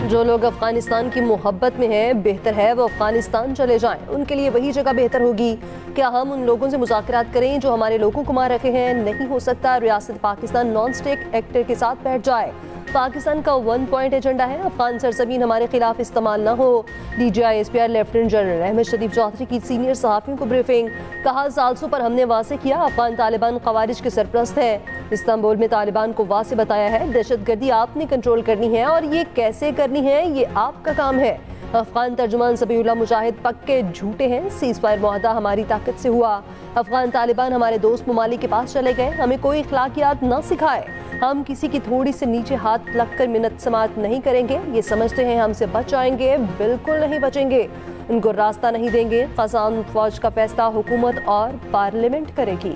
जो लोग अफगानिस्तान की मोहब्बत में हैं, बेहतर है वो अफगानिस्तान चले जाएं। उनके लिए वही जगह बेहतर होगी। क्या हम उन लोगों से मुज़ाकरात करें जो हमारे लोगों को मार रखे हैं? नहीं हो सकता। रियासत पाकिस्तान नॉन स्टेट एक्टर के साथ बैठ जाए। पाकिस्तान का 1 पॉइंट एजेंडा है, अफगान सरजमीन हमारे खिलाफ इस्तेमाल न हो। DGI-SPR लेफ्टिनेंट जनरल अहमद शरीफ चौधरी की सीनियर सहाफ़ियों को ब्रीफिंग। कहा, सालसों पर हमने वासे किया अफगान तालिबान ख़वारिज के सरप्रस्त है। इस्तांबुल में तालिबान को वासे बताया है, दहशतगर्दी आपने कंट्रोल करनी है और ये कैसे करनी है ये आपका काम है। अफगान तर्जुमान ज़बीहुल्लाह मुजाहिद पक्के झूठे हैं। सीज़फायर मुआहदा हमारी ताकत से हुआ। अफगान तालिबान हमारे दोस्त ममालिक के पास चले गए। हमें कोई अखलाकियात न सिखाए। हम किसी की थोड़ी से नीचे हाथ लगकर मिन्नत समात नहीं करेंगे। ये समझते हैं हमसे बच जाएंगे, बिल्कुल नहीं बचेंगे। उनको रास्ता नहीं देंगे। क़ज़ान फ़ौज का फैसला हुकूमत और पार्लियामेंट करेगी।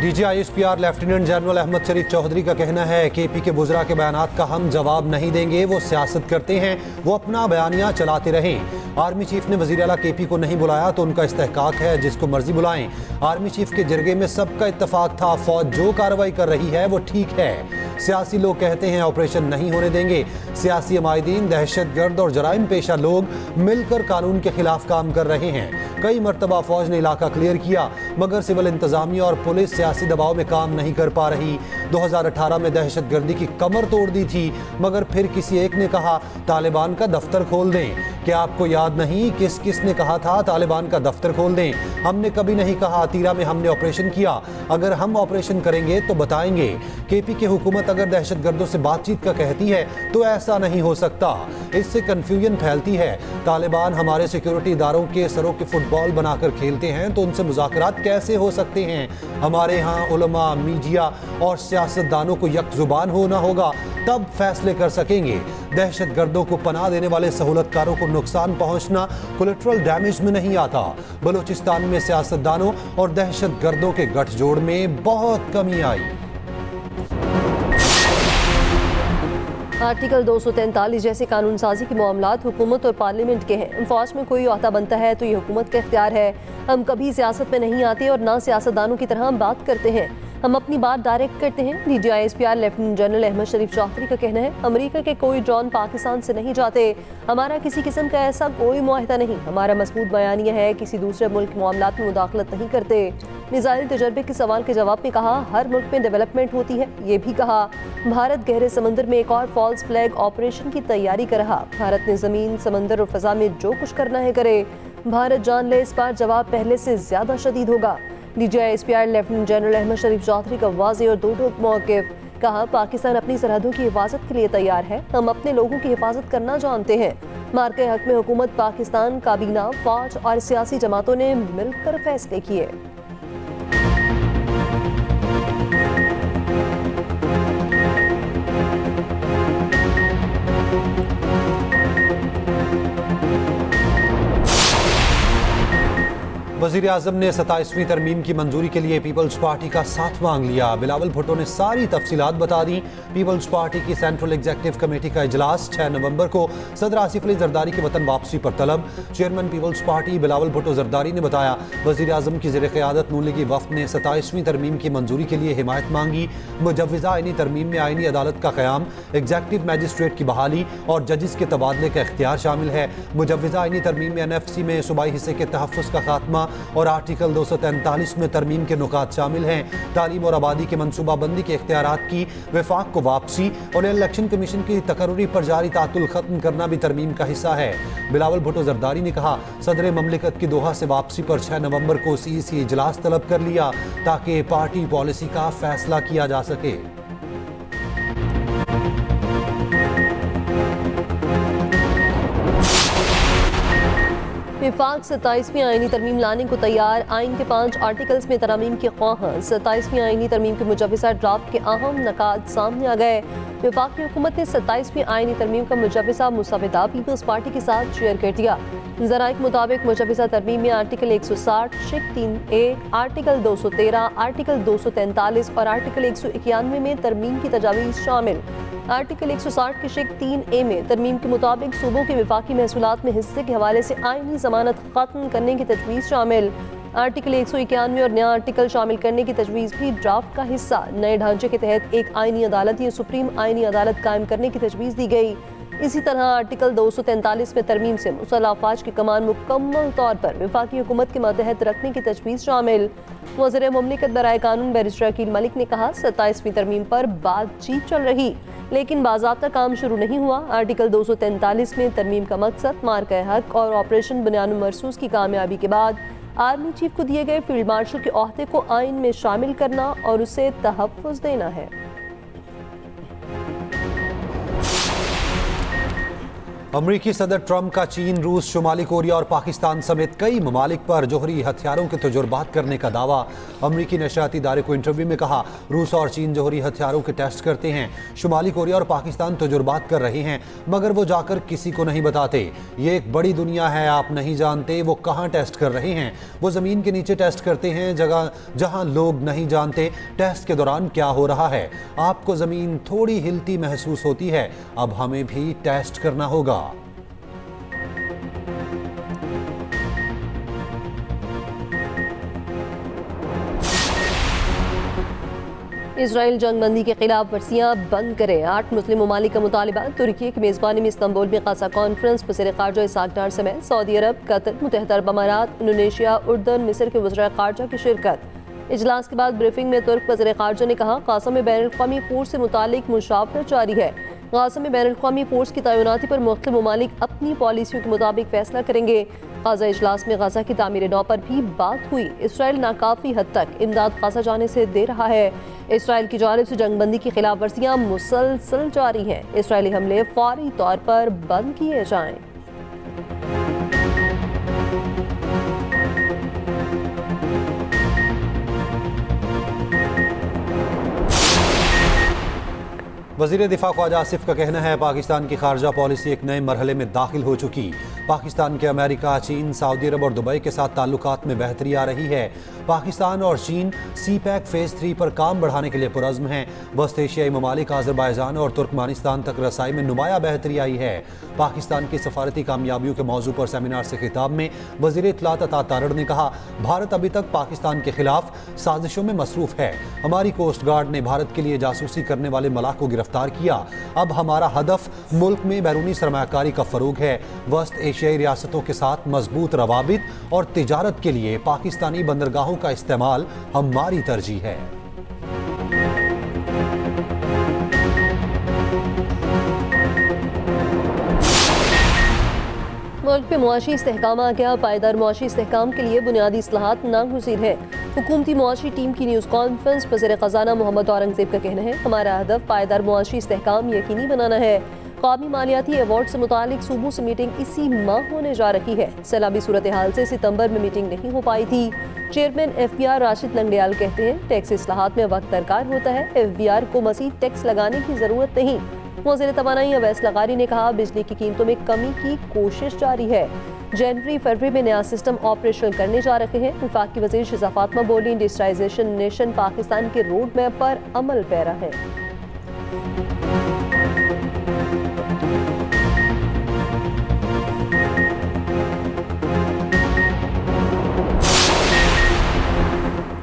DGI-SPR लेफ्टिनेंट जनरल अहमद शरीफ चौधरी का कहना है KP के बुज़रा के बयानात का हम जवाब नहीं देंगे। वो सियासत करते हैं, वो अपना बयानिया चलाते रहें। आर्मी चीफ ने वज़ीर आला KP को नहीं बुलाया तो उनका इस्तेहकाक है, जिसको मर्जी बुलाएं। आर्मी चीफ के जरगे में सबका इत्तफाक था, फौज जो कार्रवाई कर रही है वो ठीक है। सियासी लोग कहते हैं ऑपरेशन नहीं होने देंगे। सियासी अमायदीन, दहशतगर्द और जराइम पेशा लोग मिलकर कानून के खिलाफ काम कर रहे हैं। कई मरतबा फौज ने इलाका क्लियर किया मगर सिविल इंतजामिया और पुलिस सियासी दबाव में काम नहीं कर पा रही। 2018 में दहशतगर्दी की कमर तोड़ दी थी मगर फिर किसी एक ने कहा तालिबान का दफ्तर खोल दें। क्या आपको याद नहीं किस किस ने कहा था तालिबान का दफ्तर खोल दें? हमने कभी नहीं कहा तीरा में हमने ऑपरेशन किया। अगर हम ऑपरेशन करेंगे तो बताएंगे। KP की हुकूमत अगर दहशतगर्दों से बातचीत का कहती है तो ऐसा नहीं हो सकता। इससे कंफ्यूजन फैलती है। तालिबान हमारे सिक्योरिटी इदारों के सरों के फुटबॉल बनाकर खेलते हैं तो उनसे मुज़ाकरात कैसे हो सकते हैं? हमारे यहाँ उलमा, मीडिया और सियासतदानों को यकजुबान होना होगा, तब फैसले कर सकेंगे। दहशतगर्दों को पनाह देने वाले सहूलतकारों को नुकसान पहुंचना कोलेटरल डैमेज में नहीं आता। बलूचिस्तान में सियासतदानों और दहशतगर्दों के गठजोड़ में बहुत कमी आई। आर्टिकल 243 जैसे कानून साजी के मामलात हुकूमत और पार्लियामेंट के हैं। फौज में कोई ओहदा बनता है तो ये हुकूमत का इख्तियार है। हम कभी सियासत में नहीं आते और ना सियासतदानों की तरह हम बात करते हैं। हम अपनी बात डायरेक्ट करते हैं। DGI-SPR लेफ्टिनेंट जनरल अहमद शरीफ चौधरी का कहना है, अमेरिका के कोई ड्रोन पाकिस्तान से नहीं जाते। हमारा किसी किस्म का ऐसा कोई मुआहिदा नहीं। हमारा मजबूत बयानिया है, किसी दूसरे मुल्क के मामलात में मुदाखलत नहीं करते। मिसाइल तजर्बे के सवाल के जवाब में कहा, हर मुल्क में डेवलपमेंट होती है। ये भी कहा, भारत गहरे समंदर में एक और फॉल्स फ्लैग ऑपरेशन की तैयारी कर रहा। भारत ने जमीन, समंदर और फजा में जो कुछ करना है करे। भारत जान ले, इस बार जवाब पहले से ज्यादा शदीद होगा। DGI-SPR लेफ्टिनेंट जनरल अहमद शरीफ चौधरी का वाज़ेह और दो टूक मौक़िफ़। कहा, पाकिस्तान अपनी सरहदों की हिफाजत के लिए तैयार है। हम अपने लोगों की हिफाजत करना जानते हैं। मार्के हक में हुकूमत, पाकिस्तान, काबीना, फौज और सियासी जमातों ने मिलकर फैसले किए। वज़ीर आज़म ने 27वीं तरमीम की मंजूरी के लिए पीपल्स पार्टी का साथ मांग लिया। बिलावल भुट्टो ने सारी तफसीलात बता दी। पीपल्स पार्टी की सेंट्रल एग्जीक्यूटिव कमेटी का इजलास 6 नवंबर को सदर आसिफ अली जरदारी के वतन वापसी पर तलब। चेयरमैन पीपल्स पार्टी बिलावल भुट्टो जरदारी ने बताया, वज़ीर आज़म की ज़ेर क़यादत नून लीगी वफ़द ने 27वीं तरमीम की मंजूरी के लिए हिमायत मांगी। मुजव्विज़ा आईनी तरमीम में आईनी अदालत का क़याम, एग्जीक्यूटिव मैजिस्ट्रेट की बहाली और जजिस के तबादले का इख्तियार शामिल है। मुजव्विज़ा आईनी तरमीम में NFC में सूबाई हिस्से के तहफ़्फ़ुज़ का खात्मा और आर्टिकल 243 में तरमीम के नुकात शामिल हैं। तालीम और आबादी के मनसूबाबंदी के इख्तियारात की वफाक को वापसी और इलेक्शन कमीशन की तकर्री पर जारी तातुल खत्म करना भी तरमीम का हिस्सा है। बिलावल भुट्टो जरदारी ने कहा, सदर ममलिकत की दोहा से वापसी पर 6 नवंबर को CEC इजलास तलब कर लिया ताकि पार्टी पॉलिसी का फैसला किया जा सके। विफाक 27वीं आईनी तरमीम लाने को तैयार। आइन के 5 आर्टिकल्स में तरमीम की ख्वाह। 27वीं आईनी तरमीम के मुजव्विज़ा ड्राफ्ट के अहम नकात सामने आ गए। विफाकी हुकूमत ने 27वीं आईनी तरमीम का मुजव्विज़ा मुसविदा पीपल्स पार्टी के साथ शेयर कर दिया। ज़राए के मुताबिक मुजव्विज़ा तरमीम में आर्टिकल 160 शिक 3A, आर्टिकल 213, आर्टिकल 243 और आर्टिकल 191 में तरमीम की तजावीज़ शामिल। आर्टिकल 160 की शिक 3A में तरमीम के मुताबिक सूबों के विफाकी महसूलात में हिस्से के हवाले से आईनी जमानत खत्म करने की तजवीज़ शामिल। आर्टिकल 191 और नया आर्टिकल शामिल करने की तजवीज़ भी ड्राफ्ट का हिस्सा। नए ढांचे के तहत एक आईनी अदालत या सुप्रीम आईनी अदालत कायम करने की तजवीज़ दी गई। इसी तरह आर्टिकल 243 में तरमीम से मुसल्लह अफवाज की कमान मुकम्मल तौर पर वफाकी हुकूमत के मातहत रखने की तजवीज़ शामिल। वज़ीर मुमलिकत बराए कानून बैरिस्टर अकील मलिक ने कहा 27वीं तरमीम पर बातचीत चल रही लेकिन बाज़ाब्ता काम शुरू नहीं हुआ। आर्टिकल 243 में तरमीम का मकसद मार्का हक और ऑपरेशन बुनियानुल मरसूस की कामयाबी के बाद आर्मी चीफ को दिए गए फील्ड मार्शल के ओहदे को आइन में शामिल करना और उसे तहफ़्फ़ुज़ देना है। अमरीकी सदर ट्रंप का चीन, रूस, शुमाली कोरिया और पाकिस्तान समेत कई ममालिक पर जोहरी हथियारों के तजुर्बात करने का दावा। अमरीकी नशरियाती इदारे को इंटरव्यू में कहा, रूस और चीन जोहरी हथियारों के टेस्ट करते हैं, शुमाली कोरिया और पाकिस्तान तजुर्बात कर रहे हैं मगर वो जाकर किसी को नहीं बताते। ये एक बड़ी दुनिया है, आप नहीं जानते वो कहाँ टेस्ट कर रहे हैं। वो ज़मीन के नीचे टेस्ट करते हैं, जगह जहाँ लोग नहीं जानते टेस्ट के दौरान क्या हो रहा है। आपको ज़मीन थोड़ी हिलती महसूस होती है, अब हमें भी टेस्ट करना होगा। इसराइल जंगबंदी के खिलाफ वर्सियां बंद करे। 8 मुस्लिम ममालिक का मुतालिबा। तुर्की की मेज़बानी में इस्तांबुल में खासा कॉन्फ्रेंस। वज़ीर ख़ारजा इस्हाक डार समेत सऊदी अरब, कतर, मुत्तहिदा अरब अमारात, इंडोनेशिया, उर्दन, मिस्र के वज़ीर ख़ारजा की शिरकत। इजलास के बाद ब्रीफिंग में तुर्क वज़ीर ख़ारजा ने कहा, गाज़ा में बैनुल-अक़वामी फ़ोर्स से मुतालिक मुशावरत जारी है। गाज़ा में बैनुल-अक़वामी फ़ोर्स की तैनाती पर मुख्तलिफ ममालिक अपनी पॉलिसियों के मुताबिक फैसला करेंगे। गाज़ा इजलास में गाज़ा की तामीर नौ पर भी बात हुई। इसराइल नाकाफ़ी हद तक इमदाद गाज़ा जाने से दे रहा है। इसराइल की जानिब से जंगबंदी की खिलाफ वर्जियाँ मुसलसल जारी हैं। इसराइली हमले फौरी तौर पर बंद किए जाएँ। वज़ीर दिफा ख्वाजा आसिफ का कहना है, पाकिस्तान की खारजा पॉलिसी एक नए मरहले में दाखिल हो चुकी। पाकिस्तान के अमेरिका, चीन, सऊदी अरब और दुबई के साथ ताल्लुकात में बेहतरी आ रही है। पाकिस्तान और चीन CPEC फ़ेज़ 3 पर काम बढ़ाने के लिए पुरज़्म हैं। वस्त एशियाई ममालिक आज़रबाईजान और तुर्कमानिस्तान तक रसाई में नुमाया बेहतरी आई है। पाकिस्तान की सफारती कामयाबियों के मौजू पर सेमिनार से खिताब में वज़ीर इत्तलात अता तारड़ ने कहा, भारत अभी तक पाकिस्तान के खिलाफ साजिशों में मसरूफ़ है। हमारी कोस्ट गार्ड ने भारत के लिए जासूसी करने वाले मलाह को गिरफ्तार किया। अब हमारा हदफ मुल्क में बैरूनी सरमायाकारी का फ़रोग है। वस्त एशियाई रियासतों के साथ मजबूत रवाबित और तिजारत के लिए पाकिस्तानी बंदरगाहों का इस्तेमाल हमारी तरजीह है। मुल्क में मुआशी इस्तेहकाम आ गया। पायदार मुआशी इस्तेहकाम के लिए बुनियादी इस्लाहात नागुज़ीर है। हुकूमती मुआशी टीम की न्यूज़ कॉन्फ्रेंस। वज़ीर ख़ज़ाना मोहम्मद औरंगज़ेब का कहना है, हमारा हदफ पायदार मुआशी इस्तेहकाम यकीनी बनाना है। क़ौमी मालियाती अवार्ड से मुतालिक सूबों से मीटिंग इसी माह होने जा रही है। सैलाबी सूरत हाल से सितंबर में मीटिंग नहीं हो पाई थी। चेयरमैन FBR राशिद लंगड़ियाल कहते हैं, टैक्स इस्लाहात में वक्त दरकार होता है। FBR को मज़ीद टैक्स लगाने की ज़रूरत नहीं। वज़ीर तवानाई अवैस लगारी ने कहा, बिजली की कीमतों में कमी की कोशिश जारी है। जनवरी फरवरी में नया सिस्टम ऑपरेशनल करने जा रहे हैं। वफाकी वज़ीर शिज़ा फातिमा बोली, इंडस्ट्रियलाइजेशन नेशन पाकिस्तान के रोड मैप पर अमल पैरा है।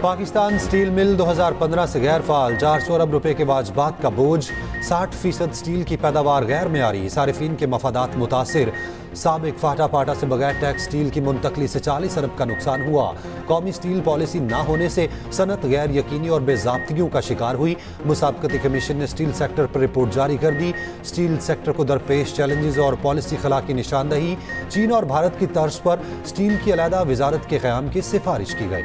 पाकिस्तान स्टील मिल 2015 से गैर फाल। 400 अरब रुपए के वाजबात का बोझ। 60% स्टील की पैदावार गैर मेयारी। सारिफीन के मफादात मुतासिर। साबिक फाटा पाटा से बगैर टैक्स स्टील की मुंतकली से 40 अरब का नुकसान हुआ। कौमी स्टील पॉलिसी ना होने से सनत गैर यकीनी और बेज़ाब्तियों का शिकार हुई। मुसाबकती कमीशन ने स्टील सेक्टर पर रिपोर्ट जारी कर दी। स्टील सेक्टर को दरपेश चैलेंजेस और पॉलिसी खिला की निशानदही। चीन और भारत की तर्ज पर स्टील की अलहदा वजारत के क़याम की सिफारिश की गई।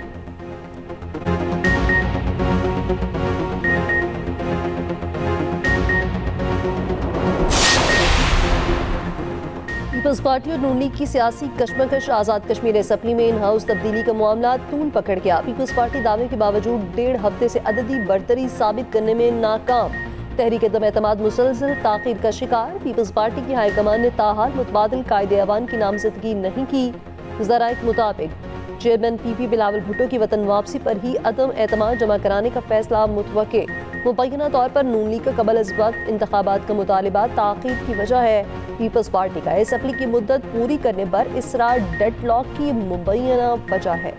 पीपल्स पार्टी और नून लीग की सियासी कशमकश। आज़ाद कश्मीर असम्बली में इन हाउस तब्दीली का मामला तूल पकड़ गया। पीपल्स पार्टी दावे के बावजूद 1.5 हफ्ते से अददी बरतरी साबित करने में नाकाम। तहरीक दम-ए-एतमाद मुसलसल ताख़ीर का शिकार। पीपल्स पार्टी की हाईकमान ने ताहाल मुतबादिल कायदे अवान की नामजदगी नहीं की। ज़राए के मुताबिक चेयरमैन PP बिलावल भुट्टो की वतन वापसी पर ही अदम एतमाद जमा कराने का फैसला मुतवक्के। मुबैना तौर पर नून लीग का कबल अज वक्त इंतखाबात का मुतालिबा ताख़ीर की वजह है। पीपल्स पार्टी का असम्बली की मुद्दत पूरी करने पर इसरार डेडलॉक की मुबैना वजह है।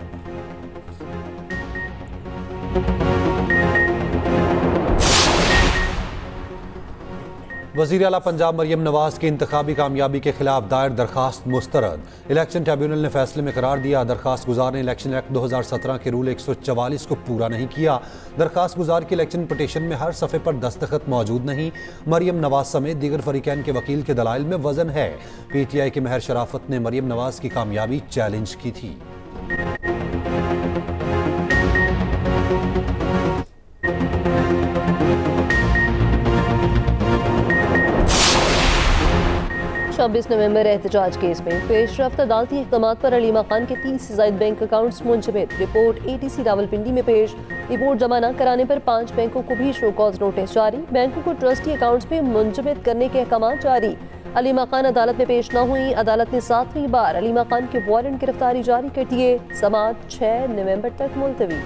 वज़ीर आला पंजाब मरियम नवाज की इंतखाबी कामयाबी के खिलाफ दायर दरखास्त मुस्तरद। इलेक्शन ट्रिब्यूनल ने फैसले में करार दिया, दरखास्त गुजार ने इलेक्शन एक्ट 2017 के रूल 144 को पूरा नहीं किया। दरखास्त गुजार की इलेक्शन पिटीशन में हर सफ़े पर दस्तखत मौजूद नहीं। मरियम नवाज समेत दीगर फरीकैन के वकील के दलाइल में वजन है। PTI के महर शराफत ने मरियम नवाज की कामयाबी चैलेंज की थी। 26 नवंबर एहतजाज केस में पेशरफ्त अदालती इक़दाम पर अलीमा खान के 30 से ज़ायद बैंक अकाउंट्स मुंजमद। रिपोर्ट ATC रावलपिंडी में पेश। रिपोर्ट जमा न कराने पर 5 बैंकों को भी शो कॉज नोटिस जारी। बैंकों को ट्रस्टी अकाउंट्स में मुंजमद करने के अहकाम जारी। अलीमा खान अदालत में पेश न हुई। अदालत ने 7वीं बार अलीमा खान के वारंट गिरफ्तारी जारी कर दिए। समाअत 6 नवंबर तक मुलतवी।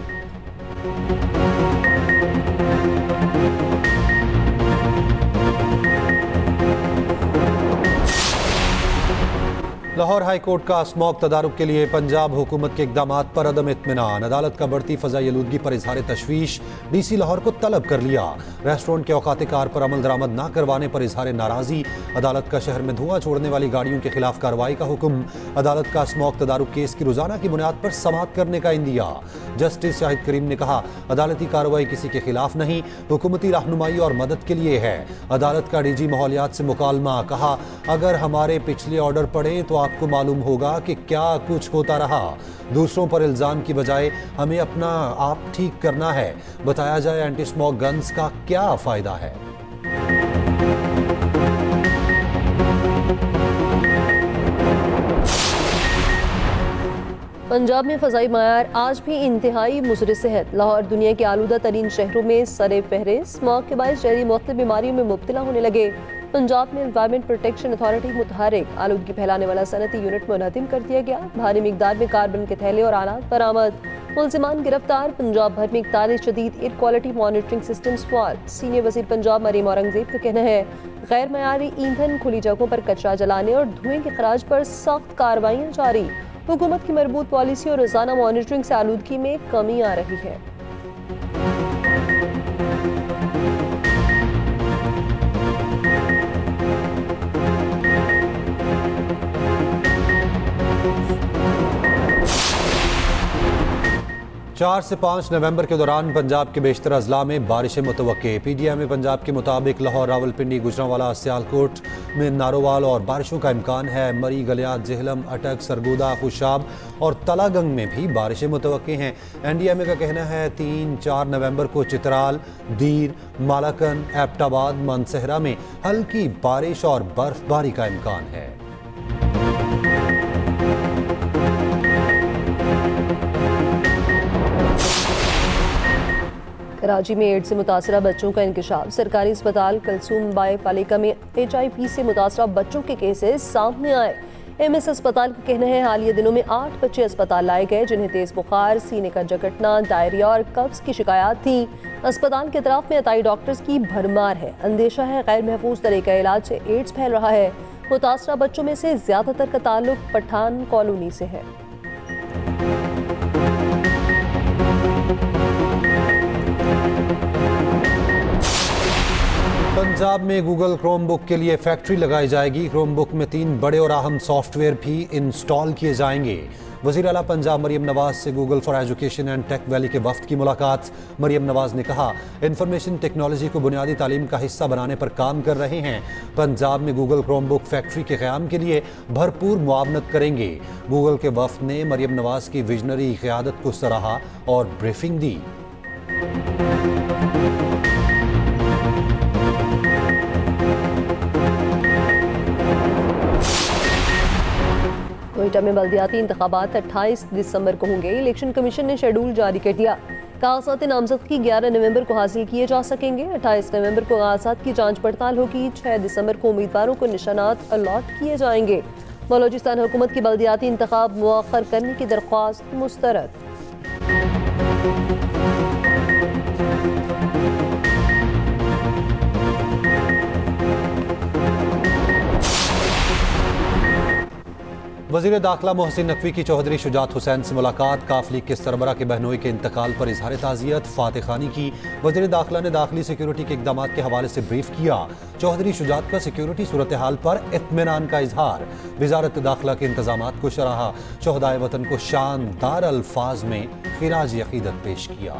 लाहौर हाई कोर्ट का स्मॉग तदारुक के लिए पंजाब हुकूमत के इक़दामात पर अदम इत्मीनान। अदालत का बढ़ती फ़ज़ाई आलूदगी पर इजहार तशवीश। DC लाहौर को तलब कर लिया। रेस्टोरेंट के औकात कार पर अमल दरामद न करवाने पर इजहार नाराज़ी। अदालत का शहर में धुआं छोड़ने वाली गाड़ियों के खिलाफ कार्रवाई का हुक्म। अदालत का स्मॉग तदारुक केस की रोजाना की बुनियाद पर समाअत करने का इंदिया। जस्टिस शाहिद करीम ने कहा, अदालती कार्रवाई किसी के खिलाफ नहीं, हुकूमती रहनुमाई और मदद के लिए है। अदालत का DG माहौलियात से मुकालमा। कहा, अगर हमारे पिछले ऑर्डर पड़े तो आपको मालूम होगा कि क्या कुछ होता रहा। दूसरों पर इल्जाम की बजाय हमें अपना आप ठीक करना है। बताया जाए एंटी स्मॉग गन्स का क्या फायदा है। पंजाब में फ़ज़ाई मयार आज भी इंतहाई मुज़र सेहत। लाहौर दुनिया के आलूदा तरीन शहरों में सरे फहरिस्त। स्मॉग के बायस शहरी मुख्तलिफ बीमारियों में मुब्तला होने लगे। पंजाब में एनवायरमेंट प्रोटेक्शन अथॉरिटी मुतहरिक। आलूदगी फैलाने वाला सनती यूनिट मुनहदिम कर दिया गया। भारी मिकदार में कार्बन के थैले और आलात बरामद। मुलजिमान गिरफ्तार। पंजाब भर में 41 शदीद एयर क्वालिटी मॉनिटरिंग सिस्टम सवाल। सीनियर वज़ीर पंजाब मरीम औरंगजेब का कहना है, गैर मयारी ईंधन, खुली जगहों पर कचरा जलाने और धुएं के खराज पर सख्त कार्रवाइयाँ जारी। हुकूमत की मरबूत पॉलिसी और रोजाना मॉनिटरिंग से आलूदगी में कमी आ रही है। चार से 5 नवंबर के दौरान पंजाब के बेशतर अजला में बारिशें मुतवक्के। PTI में पंजाब के मुताबिक लाहौर, रावलपिंडी, गुजरांवाला, सियालकोट में नारोवाल और बारिशों का इम्कान है। मरी, गलियात, जेहलम, अटक, सरगोदा, खुशाब और तलागंग में भी बारिशें मुतवक्के हैं। NDMA का कहना है 3-4 नवंबर को चित्राल, दीर, मालाकन, एबटाबाद, मानसहरा में हल्की बारिश और बर्फबारी का इम्कान है। कराची में एड्स से मुतासरा बच्चों का इंकशाफ। सरकारी अस्पताल कलसूम बाय फालिका में HIV से मुतासरा बच्चों के केसेस सामने आए। MS अस्पताल का कहना है, हालिया दिनों में 8 बच्चे अस्पताल लाए गए जिन्हें तेज बुखार, सीने का जकटना, डायरिया और कब्ज की शिकायत थी। अस्पताल के अतराफ में अताई डॉक्टर्स की भरमार है। अंदेशा है गैर महफूज तरीका इलाज से एड्स फैल रहा है। मुतासरा बच्चों में से ज्यादातर का ताल्लुक पठान कॉलोनी से है। पंजाब में गूगल क्रोमबुक के लिए फैक्ट्री लगाई जाएगी। क्रोमबुक में 3 बड़े और अहम सॉफ्टवेयर भी इंस्टॉल किए जाएंगे। वज़ीर आला पंजाब मरियम नवाज से Google for education and tech valley के वफ्द की मुलाकात। मरियम नवाज ने कहा, इंफॉर्मेशन टेक्नोलॉजी को बुनियादी तालीम का हिस्सा बनाने पर काम कर रहे हैं। पंजाब में गूगल क्रोमबुक फैक्ट्री के क़याम के लिए भरपूर मुआवनत करेंगे। गूगल के वफ्द ने मरियम नवाज की विजनरी क़यादत को सराहा और ब्रीफिंग दी। कोयटा में बल्दियाती इंतखाबात 28 दिसंबर को होंगे। इलेक्शन कमीशन ने शेड्यूल जारी कर दिया। कागजात नामजदगी 11 नवंबर को हासिल किए जा सकेंगे। 28 नवंबर को कागजात की जांच पड़ताल होगी। 6 दिसंबर को उम्मीदवारों को निशानात अलॉट किए जाएंगे। बलोचिस्तान हुकूमत की बल्दियाती इंतखाब मुअख्खर करने की दरख्वास्त मुस्तरद। वज़ीर दाखिला मोहसिन नकवी की चौधरी शुजात हुसैन से मुलाकात। काफ लीग के सरबरा के बहनोई के इंतकाल पर इजहार ताज़ियत फातह खानी की। वज़ीर दाखिला ने दाखिली सिक्योरिटी के इक़दाम के हवाले से ब्रीफ किया। चौधरी शुजात का सिक्योरिटी सूरत हाल पर इत्मीनान का इजहार। वज़ारत दाखिला के इंतजामात को शराहा। शोहदाए वतन को शानदार अल्फाज में खिराज अकीदत पेश किया।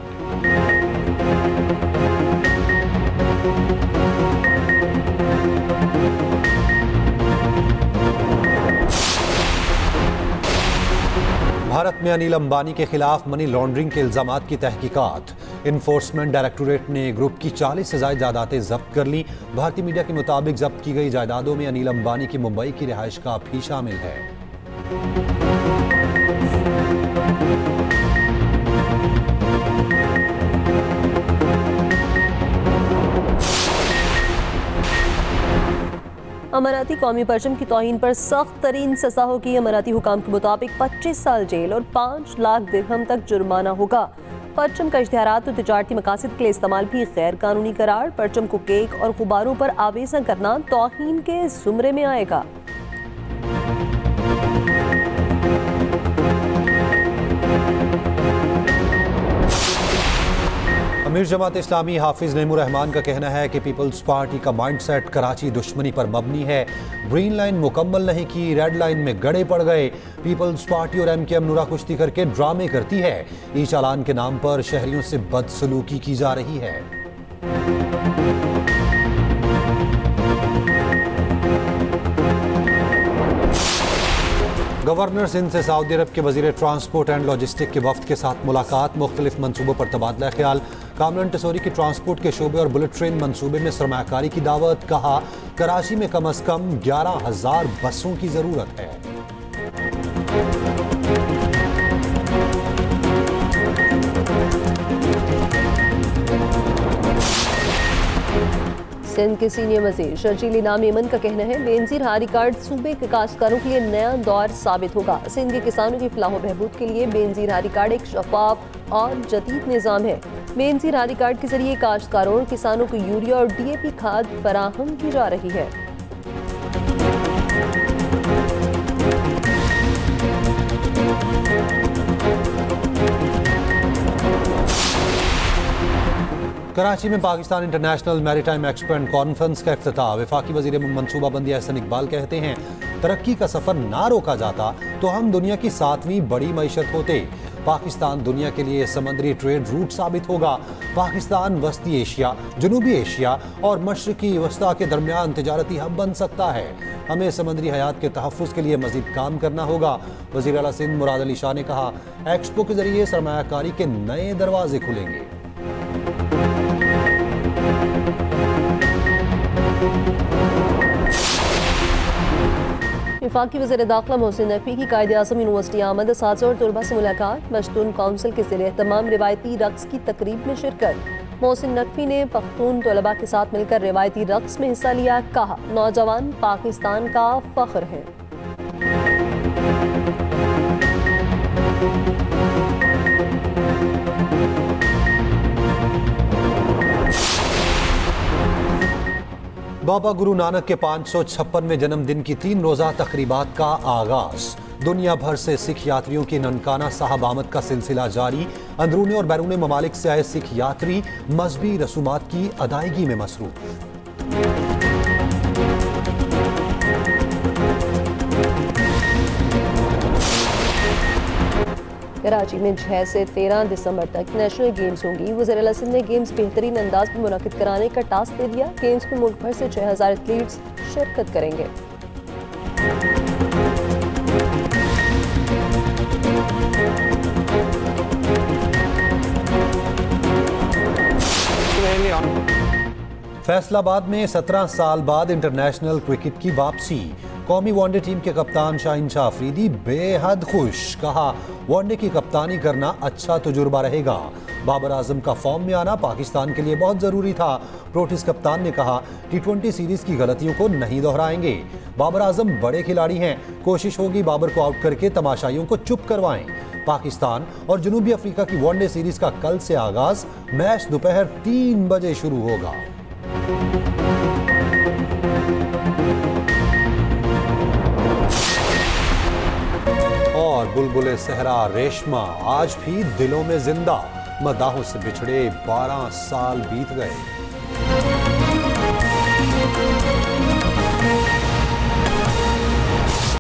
भारत में अनिल अंबानी के खिलाफ मनी लॉन्ड्रिंग के इल्जामात की तहकीकात। इन्फोर्समेंट डायरेक्टोरेट ने ग्रुप की 40 से ज़ायद जायदादें जब्त कर ली। भारतीय मीडिया के मुताबिक जब्त की गई जायदादों में अनिल अंबानी की मुंबई की रिहाइश का भी शामिल है। अमाराती कौमी परचम की तौहीन पर सख्त तरीन सजा होगी। अमाराती हुकाम के मुताबिक 25 साल जेल और 5 लाख दिरहम तक जुर्माना होगा। परचम का इश्तिहारात और तिजारती मकासद के लिए इस्तेमाल भी गैर कानूनी करार। परचम को केक और गुब्बारों पर आवेज़ा करना तौहीन के जुमरे में आएगा। अमीर जमात इस्लामी हाफिज नईमुर रहमान का कहना है कि पीपल्स पार्टी का माइंडसेट कराची दुश्मनी पर मबनी है। ग्रीन लाइन मुकम्मल नहीं की, रेड लाइन में गड़े पड़ गए। पीपल्स पार्टी और MKM नुरा कुश्ती करके ड्रामे करती है। ई चालान के नाम पर शहरियों से बदसलूकी की जा रही है। गवर्नर सिंध से सऊदी अरब के वजीर ट्रांसपोर्ट एंड लॉजिस्टिक के वफ्द के साथ मुलाकात। मुख्तलिफ मनसूबों पर तबादला ख्याल। कामरान टेसोरी की ट्रांसपोर्ट के शोबे और बुलेट ट्रेन मनसूबे में सरमायाकारी की दावत। कहा कराची में कम अज कम 11,000 बसों की जरूरत है। सिंध के सीनियर वजीर शर्जील इनाम यमन का कहना है बेनजीर हारी कार्ड सूबे के काश्तकारों के लिए नया दौर साबित होगा। सिंध के किसानों की फलाह बहबूद के लिए बेनजीर हारी कार्ड एक शफाफ और जदीद निज़ाम है। बेनजीर हारी कार्ड के जरिए काश्तकारों और किसानों को यूरिया और DAP खाद फराहम की जा रही है। कराची में Pakistan international maritime expo and conference का इफ्तिताह। वफाकी वजीर मनसूबाबंदी एहसन इकबाल कहते हैं तरक्की का सफर ना रोका जाता तो हम दुनिया की 7वीं बड़ी मईशत होते। पाकिस्तान दुनिया के लिए समंदरी ट्रेड रूट साबित होगा। पाकिस्तान वस्ती एशिया, जनूबी एशिया और मशरकी वस्ता के दरमियान तिजारती हब बन सकता है। हमें समंदरी हयात के तहफ़्फ़ुज़ के लिए मज़ीद काम करना होगा। वज़ीर आला सिंध मुराद अली शाह ने कहा एक्सपो के जरिए सरमायाकारी के नए दरवाजे खुलेंगे। वफाकी वज़ीर दाखिला मोहसिन नकवी की कायदे आज़म यूनिवर्सिटी आमद असातिज़ा और तलबा से मुलाकात। मशतून काउंसिल के ज़रिए तमाम रिवायती रक्स की तकरीब में शिरकत। मोहसिन नकवी ने पख्तून तलबा के साथ मिलकर रिवायती रक्स में हिस्सा लिया। कहा नौजवान पाकिस्तान का फ़ख्र है। बाबा गुरु नानक के 556वें जन्मदिन की 3 रोज़ा तकरीबात का आगाज। दुनिया भर से सिख यात्रियों की ननकाना साहब आमद का सिलसिला जारी। अंदरूनी और बैरूनी ममालिक से आए सिख यात्री मजहबी रसूमात की अदायगी में मसरूफ। कराची में 6 से 13 दिसंबर तक नेशनल गेम्स होंगी। वज़ीर आला सिंध ने गेम्स बेहतरीन अंदाज में मुनक़िद कराने का टास्क दे दिया। गेम्स में मुल्क भर से 6,000 एथलीट्स शिरकत करेंगे। फैसलाबाद में 17 साल बाद इंटरनेशनल क्रिकेट की वापसी। कौमी वनडे टीम के कप्तान शाहीन शाह अफरीदी बेहद खुश। कहा वनडे की कप्तानी करना अच्छा तजुर्बा रहेगा। बाबर आजम का फॉर्म में आना पाकिस्तान के लिए बहुत ज़रूरी था। प्रोटीज कप्तान ने कहा T20 सीरीज की गलतियों को नहीं दोहराएंगे। बाबर आजम बड़े खिलाड़ी हैं, कोशिश होगी बाबर को आउट करके तमाशाइयों को चुप करवाएं। पाकिस्तान और जनूबी अफ्रीका की वनडे सीरीज का कल से आगाज। मैच दोपहर 3 बजे शुरू होगा। और बुलबुले सहरा रेशमा आज भी दिलों में जिंदा। मदाहों से बिछड़े 12 साल बीत गए।